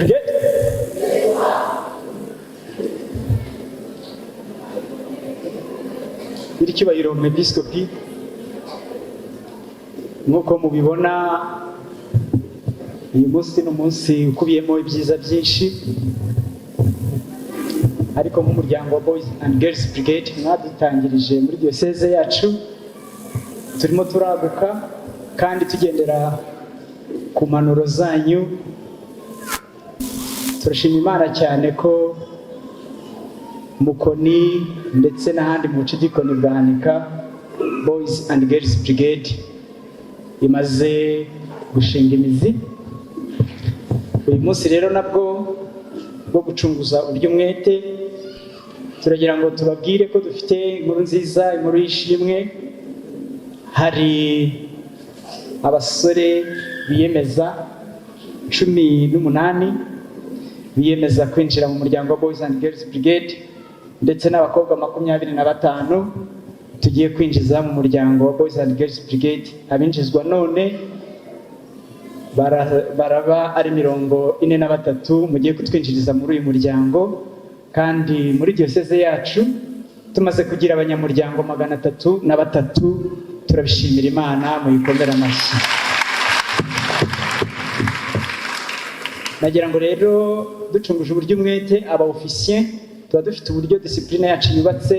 Brigade. Iricyubahiro Umwepiskopi, nk'uko mubibona uyu munsi ni umunsi ukubiyemo ibyiza byinshi, ariko nk'umuryango wa Boys and Girls Brigade mwadutangirije muri diyoseze yacu, turimo turaguka kandi tugendera ku mpanuro zanyu. Turashima Imana cyane ko Mukoni ndetse n'ahandi mu bucidikoni bwa Hanika Boys and Girls Brigade imaze gushinga imizi. Uyu munsi rero nabwo bwo gucunguza uburyo umwete, turagira ngo tubabwire ko dufite inkuru nziza, inkuru y'ishimwe. Hari abasore biyemeza 18 biyemeza kwinjira mu muryango wa Boys and Girls Brigade, ndetse n'abakobwa 25 tugiye kwinjiza mu muryango wa Boys and Girls Brigade. Abinjizwa none baraba ari 43 mugiye kutwinjiriza muri uyu muryango, kandi muri diyoseze yacu tumaze kugira abanyamuryango 303. Turabishimira Imana, muyikomera amashyi. Nagira ngo rero ducunguje uburyo umwete, aba officier tuba dufite uburyo discipline yacu yubatse,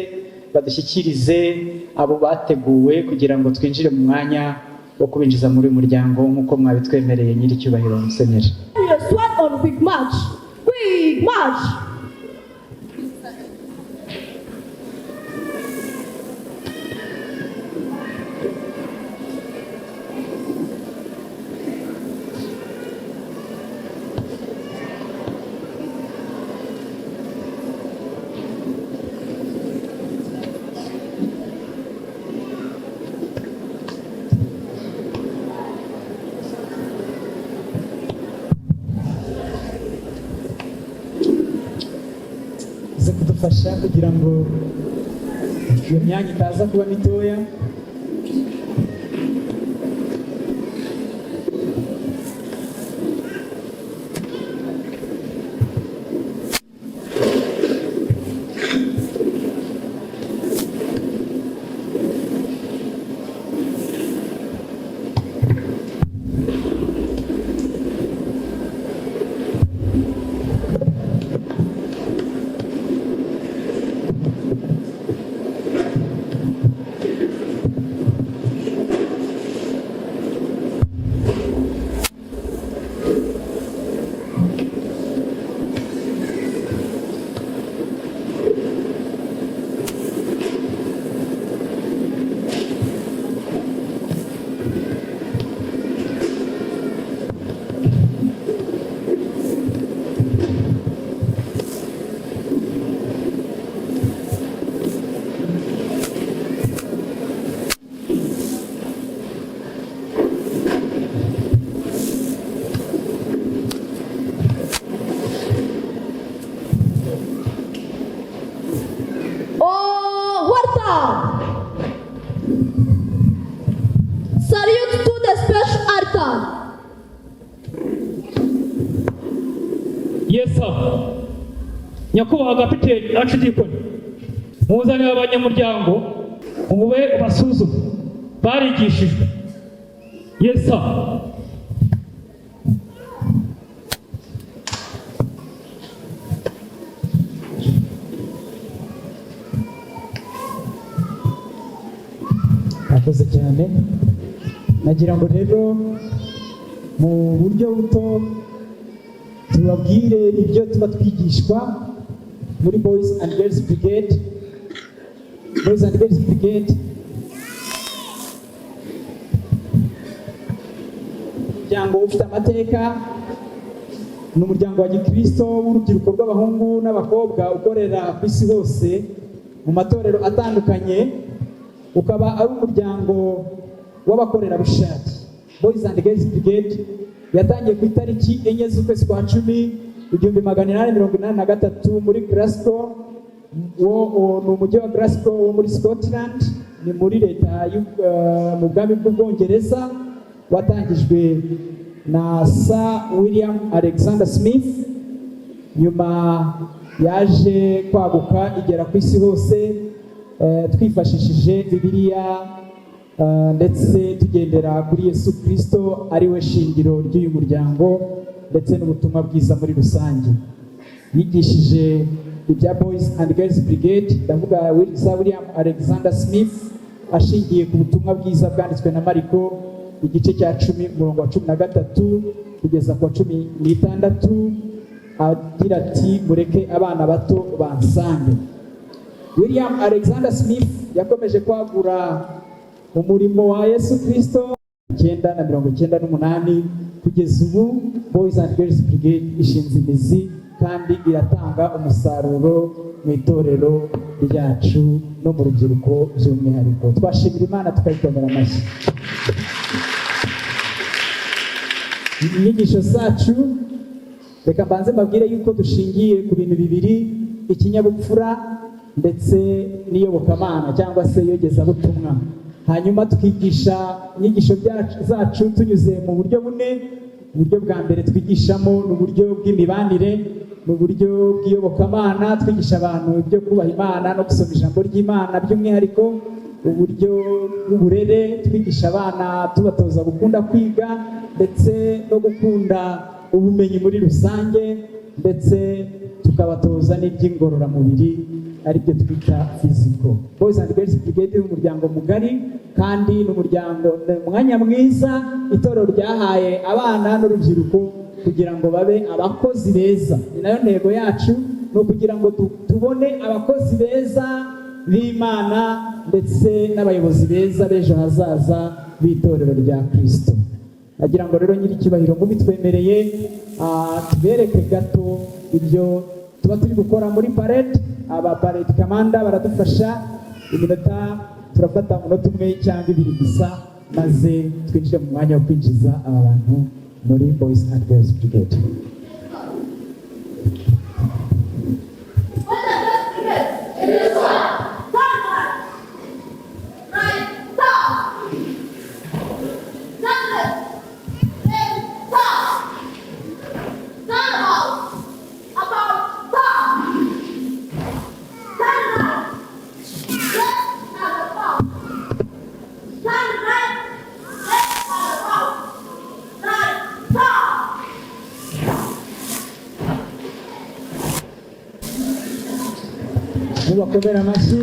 badushyikirize abo bateguwe kugira ngo twinjire mu mwanya wo kubinjiza muri uyu muryango nk'uko mwabitwemereye nyiricyubahiro Musenyeri. Quick march. Quick march. Kudufasha kugira ngo iyo myanya itaza kuba mitoya. Salute to the special altar. Yes sir. Nyakubahwa Kapiteni Archdeacon, muzanire abanyamuryango mube basuzume barigishijwe. Yes sir. Akoze cyane. Nagira ngo rero mu buryo buto tubabwire ibyo tuba twigishwa muri Boys and Girls Brigade. Boys and Girls Brigade umuryango ufite amateka, ni umuryango wa gikristo w'urubyiruko rw'abahungu n'abakobwa ukorera ku isi hose mu matorero atandukanye, ukaba ari umuryango w'abakorerabushake. Boys and Girls Brigade yatangiye ku itariki 4 z'ukwezi kwa 10 1883 muri Glasgow. Ni umujyi wa Glasgow wo muri Scotland, ni muri leta mu bwami bw'Ubwongereza, watangijwe na Sir William Alexander Smith nyuma yaje kwaguka igera ku isi hose, twifashishije Bibiliya ndetse tugendera kuri Yesu Kristo ari we shingiro ry'uyu muryango ndetse n'ubutumwa bwiza muri rusange. Yigishije ibya Boys and Girls Brigade, ndavuga William Alexander Smith, ashingiye ku butumwa bwiza bwanditswe na Mariko igice cya 10 umurongo wa 13 kugeza ku wa 16, agira ati mureke abana bato bansange. William Alexander Smith yakomeje kwagura umurimo wa Yesu Kristo 1998 kugeza ubu Boys and Girls Brigade ishinze imizi kandi iratanga umusaruro mu itorero ryacu no mu rubyiruko by'umwihariko. Twashimira Imana tukayikomera amashyi. Inyigisho zacu reka mbanze mbabwire yuko dushingiye ku bintu bibiri: ikinyabupfura ndetse n'iyobokamana cyangwa se iyogezabutumwa. Hanyuma tukigisha inyigisho zacu tunyuze mu buryo bune. Uburyo bwa mbere twigishamo ni uburyo bw'imibanire, ni uburyo bw'iyobokamana, twigisha abantu ibyo kubaha Imana no gusoma ijambo ry'Imana by'umwihariko. Uburyo bw'uburere, twigisha abana tubatoza gukunda kwiga ndetse no gukunda ubumenyi muri rusange, ndetse tukabatoza n'iby'ingororamubiri aribyo twita physical. Boys and Girls Brigade ni umuryango mugari kandi ni umwanya mwiza itorero ryahaye abana n'urubyiruko kugira ngo babe abakozi beza. Ni nayo ntego yacu, ni ukugira ngo tubone abakozi beza b'Imana ndetse n'abayobozi beza b'ejo hazaza b'itorero rya Kristo. Nagira ngo rero nyir'icyubahiro ngo bitwemereye tubereke gato ibyo tuba turi gukora muri parade. Aba parade commander baradufasha iminota, turafata umunota umwe cyangwa ibiri gusa maze twinjire mu mwanya wo kwinjiza aba bantu muri Boys and Girls Brigade. Mubakomera amashyi.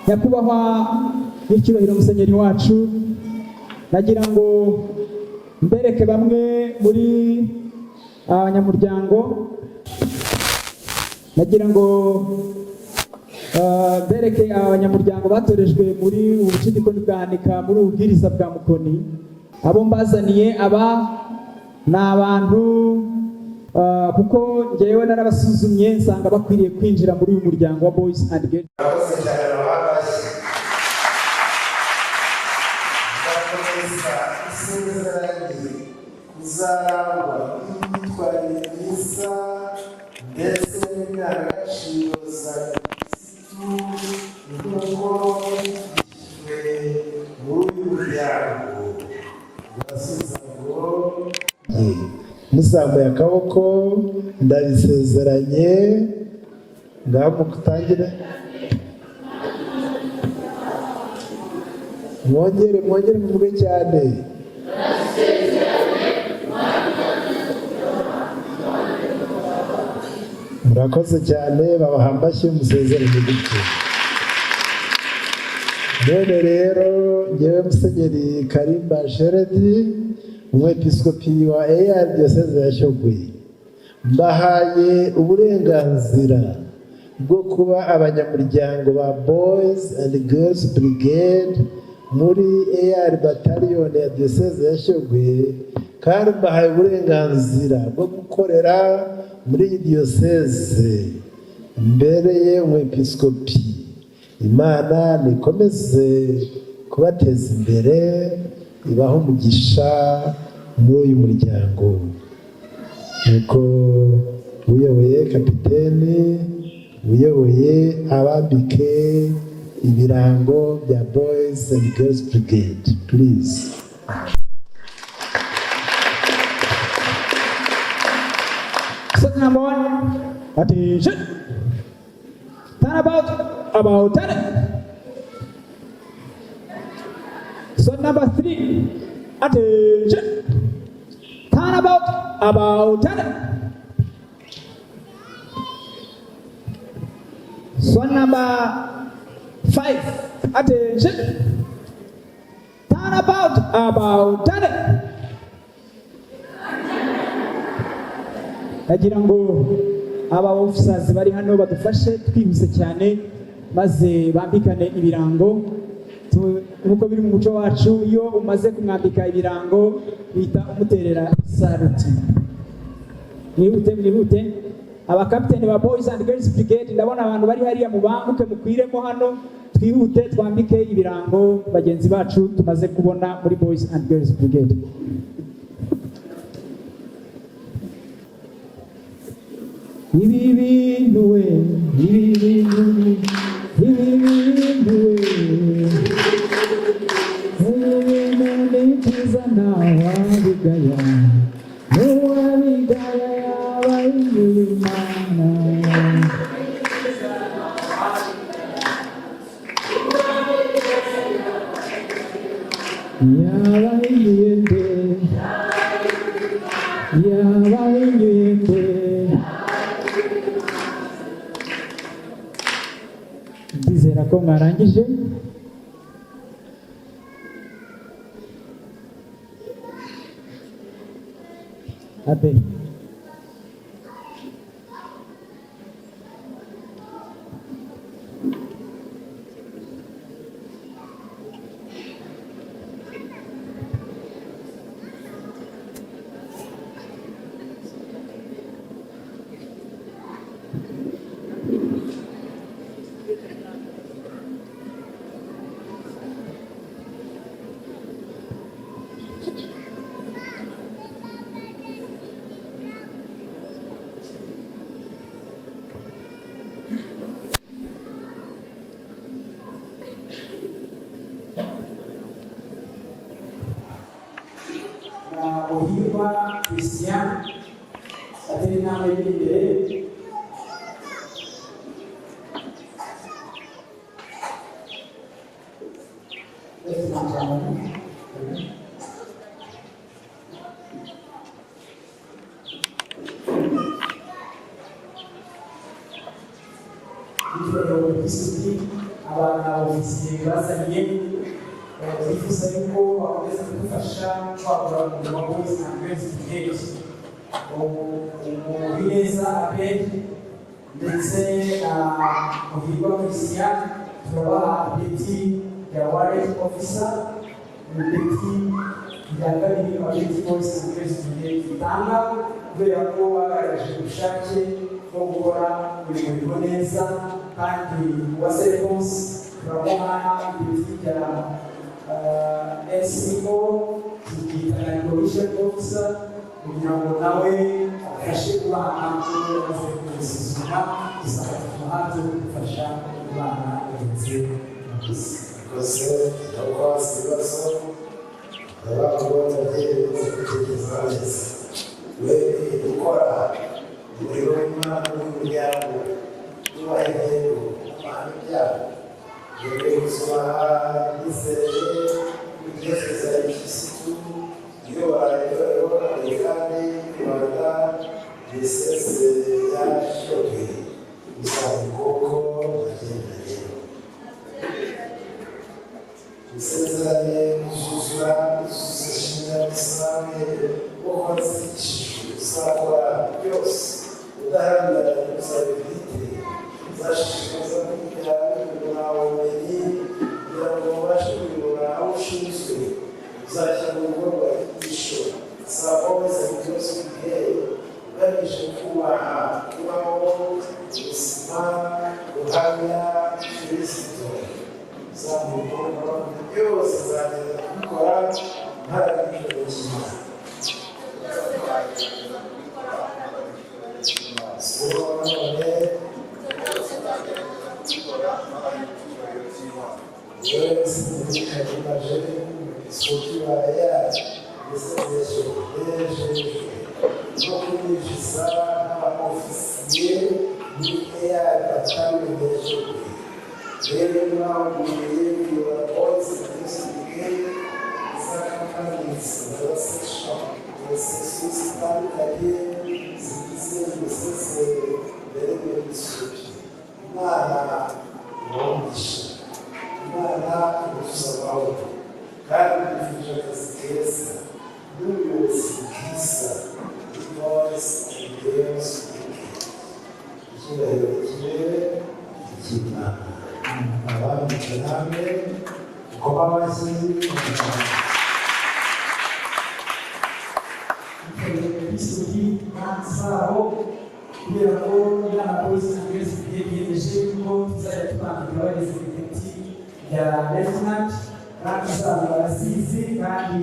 Nyakubahwa n'icyubahiro musenyeri wacu, nagira ngo mbereke bamwe muri abanyamuryango, nagira ngo bereke abanyamuryango batorejwe muri ubucidikoni bwanika muri ubwiriza bwa Mukoni. Abo mbazaniye aba ni abantu kuko ngewe narabasuzumye nsanga bakwiriye kwinjira muri uyu muryango wa Boys and Girls. Kuzarangwa n'imyitwarire myiza ndetse n'indangagaciro za Kristu nk'uko bigishijwe muri uyu muryango. Urasubiza ngo muzamuye akaboko ndabisezeranye. Ngaho mukutangire, mwongere muvuge cyane. Murakoze cyane, babahambashye musezeranye gutyo. None rero ngewe Musenyeri Karimba Sheredi, umwepiskopi wa AR Diocese ya Shyogwe, mbahaye uburenganzira bwo kuba abanyamuryango ba Boys and Girls Brigade muri AR Battalion ya Diocese ya Shyogwe, kandi mbahaye uburenganzira bwo gukorera muri iyi diyoseze mbereye umwepiskopi. Imana nikomeze kubateza imbere, ibaha umugisha muri uyu muryango. Nuko uyoboye kapiteni, uyoboye abambike ibirango bya Boys and Girls Brigade, please. Set number 1, attention. Turn about turn. Set number 3, attention. Turn about turn. Set number 5, attention. Turn about turn. Nagira ngo aba officers bari hano badufashe twihuse cyane maze bambikane ibirango nkuko biri mu muco wacu. Iyo umaze kumwambika ibirango bita umuterera saluti. Mwihute abakapiteni ba Boys and Girls Brigade, ndabona abantu bari hariya mubanguke mukwiremo hano, twihute twambike ibirango bagenzi bacu tumaze kubona muri Boys and Girls Brigade. Ibi bintu we ntikiza ntawabigaya, n'uwabigaya yaba yinyuye Imana. Yaba yinyuye nde, yaba yinyuye nde. Ndizera ko mwarangije. Abe Ohirwa Christian atari intambwe y'imbere. Abana ofisiye bazanye bifuza yuko bakomeza kudufasha kwagura umurimo wa Boys and Girls Brigade. Ubineza Abel ndetse na Ohirwa Christian turabaha ipeti ya Warrant Officer, ipeti rya kabiri abeti Boys and Girls Brigade itanga kubera ko bagaragaje ubushake bwo gukora umurimo neza, kandi uwase response turabaha ipeti rya SEO tukita Commission Officer kugira ngo nawe afashe kubana maze kubisuzuma tuzafata gufasha kubana ndetse Kose abakozi baso abagomba gutekereza neza. Wewe ukora umurimo w'Imana n'umuryango tubaye amahame byabo. Wewe usoma izere kugeza ikisitu iyo barayobora kandi Rwanda bisese yashoke usabukoko bagenda rero bisezeranye kuzuzura izuzashinya bisange ukoze uzakora byose udaharanira gusaba ibiti uzashishikariza kugira nawe ubumenyi kugira ngo ubashe kuyobora aho ushinzwe uzashyira mu bikorwa by'isho saa Boys and Girls Brigade ugamije kubaha kubaho ubuzima buhamya Kristo uzamukora byose uzagenda kubikora ntarabijoro cyiza. no kubinjiza n'abofisiye n'ikeya batamenyereje rero mwaburiye your voice and za companies z'abasesha z'abasesha zitandukanye zigize umusese mbere y'isuri imana iwumvisha imana imusubiza amahoro kandi yifuje akazi keza n'ubuyobozi bwiza voice and girls icyubahiro kirere cy'imana abanditse namwe kuba abashyize isugi kandi zabo kugira ngo inama polisi n'uburezi bwiyemeje ko tuzajya tubangira abarezi ku giti rya lieutenant kandi uzaba barasizi kandi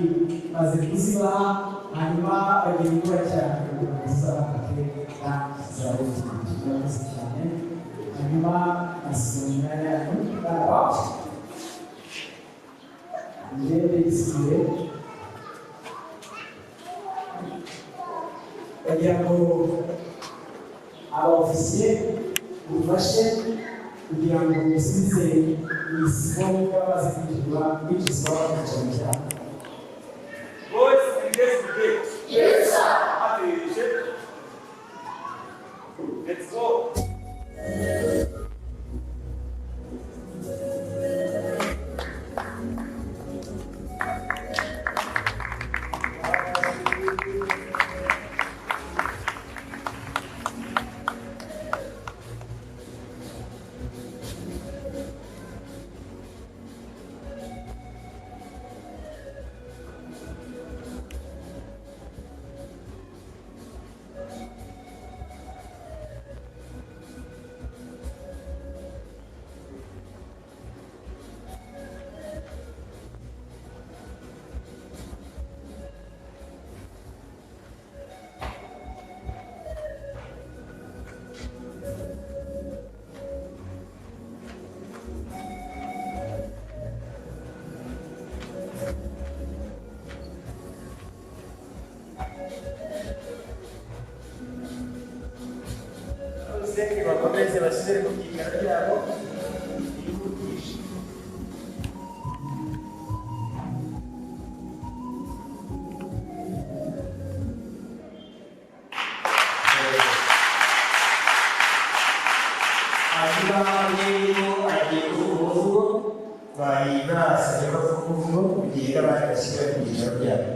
maze kuzibaha hanyuma bagiye gukora cyane kugira ngo tuzabafate kandi tuzabafite ikibazo cyane hanyuma asomya y'abantu ngende yisubiye bagira ngo abofisiye bufashe kugira ngo musubize isibo babaze kwinjizwa mu cyaro. Boys and girls today. Yes, sir. Let's go. que bakomeze basubire mu byicaro byabo bihutisha hanyuma rero agiye kuvuga bari basabye ko kuvuga kugira abandi bashyira mu byicaro byabo